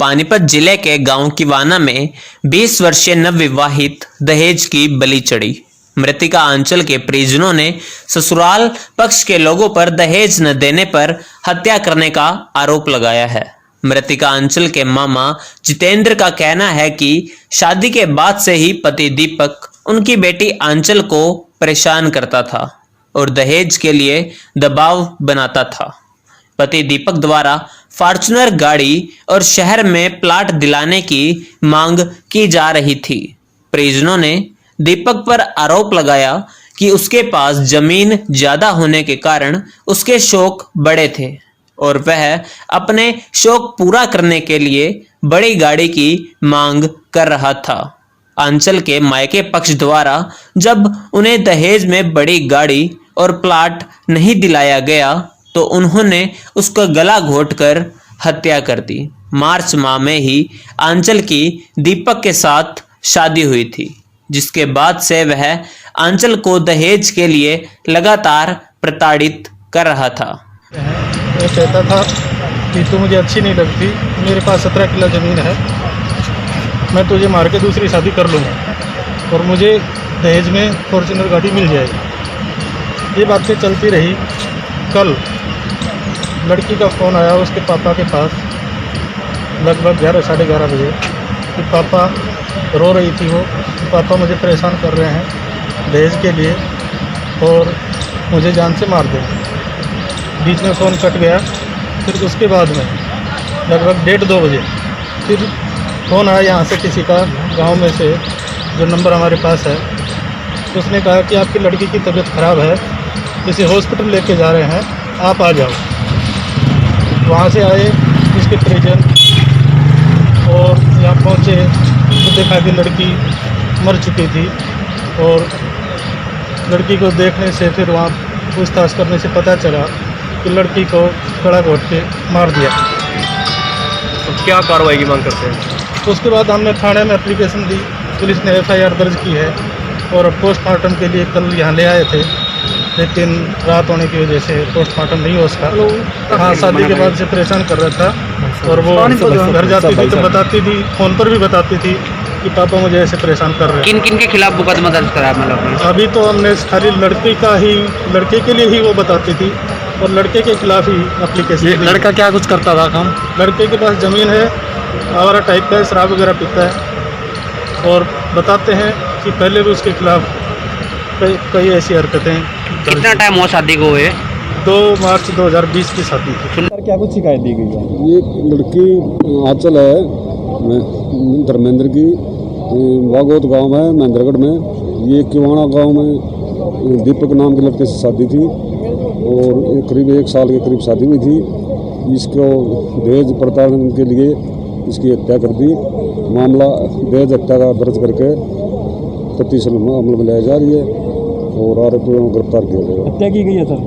पानीपत जिले के गांव किवाना में 20 वर्षीय नवविवाहित दहेज की बलि चढ़ी। मृतिका आंचल के परिजनों ने ससुराल पक्ष के लोगों पर दहेज न देने पर हत्या करने का आरोप लगाया है। मृतिका आंचल के मामा जितेंद्र का कहना है कि शादी के बाद से ही पति दीपक उनकी बेटी आंचल को परेशान करता था और दहेज के लिए दबाव बनाता था। पति दीपक द्वारा फॉर्च्यूनर गाड़ी और शहर में प्लाट दिलाने की मांग की जा रही थी। परिजनों ने दीपक पर आरोप लगाया कि उसके पास जमीन ज्यादा होने के कारण उसके शौक बड़े थे और वह अपने शौक पूरा करने के लिए बड़ी गाड़ी की मांग कर रहा था। आंचल के मायके पक्ष द्वारा जब उन्हें दहेज में बड़ी गाड़ी और प्लाट नहीं दिलाया गया तो उन्होंने उसका गला घोंटकर हत्या कर दी। मार्च माह में ही आंचल की दीपक के साथ शादी हुई थी, जिसके बाद से वह आंचल को दहेज के लिए लगातार प्रताड़ित कर रहा था। वो कहता था कि तू मुझे अच्छी नहीं लगती, मेरे पास 17 किला ज़मीन है, मैं तुझे मार के दूसरी शादी कर लूँगा और मुझे दहेज में फॉर्च्यूनर गाड़ी मिल जाएगी। ये बातें चलती रही। कल लड़की का फ़ोन आया उसके पापा के पास लगभग 11 साढ़े 11 बजे कि पापा रो रही थी वो, पापा मुझे परेशान कर रहे हैं दहेज के लिए और मुझे जान से मार दें। बीच में फ़ोन कट गया। फिर उसके बाद में लगभग 1:30-2 बजे फिर फ़ोन आया यहाँ से किसी का, गांव में से, जो नंबर हमारे पास है। उसने कहा कि आपकी लड़की की तबीयत ख़राब है, किसी हॉस्पिटल लेके जा रहे हैं, आप आ जाओ। वहाँ से आए इसके परिजन और यहाँ पहुँचे तो देखा कि लड़की मर चुकी थी और लड़की को देखने से फिर वहाँ पूछताछ करने से पता चला कि लड़की को गला घोंट के मार दिया। तो क्या कार्रवाई की मांग करते हैं? उसके बाद हमने थाने में एप्लीकेशन दी, पुलिस ने FIR दर्ज की है और पोस्टमार्टम के लिए कल यहाँ ले आए थे, लेकिन रात होने की वजह से पोस्टमार्टम नहीं हो सका। हाँ, शादी के बाद से परेशान कर रहा था और वो घर जाती थी तो बताती थी, फ़ोन पर भी बताती थी कि पापा मुझे ऐसे परेशान कर रहे हैं। किन किन के खिलाफ मुकदमा दर्ज करा मतलब? अभी तो हमने खाली लड़के के लिए ही वो बताती थी और लड़के के खिलाफ ही एप्लीकेशन। लड़का क्या कुछ करता था काम? लड़के के पास ज़मीन है, आवारा टाइप का है, शराब वगैरह पीता है और बताते हैं कि पहले भी उसके खिलाफ कई ऐसी हरकतें। कितना टाइम हो शादी को हुए? 2 मार्च 2020 की शादी थी। क्या कुछ शिकायत दी गई है? ये लड़की आंचल है धर्मेंद्र की, वागोत गांव है महेंद्रगढ़ में। ये किवाना गांव में दीपक नाम के लड़के से शादी थी और करीब 1 साल के करीब शादी हुई थी। इसको दहेज प्रताड़न के लिए इसकी हत्या कर दी। मामला दहेज हत्या का दर्ज करके तफ्तीश अमल में लाई जा रही है और आरोपियों को गिरफ्तार किया जाएगा। हत्या की गई है सर?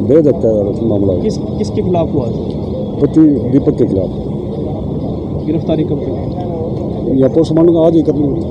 दहेज हत्या का मामला है। किसके खिलाफ हुआ? पति दीपक के खिलाफ। गिरफ्तारी कब तक? या पोस्टमार्टम आज ही कर लेंगे।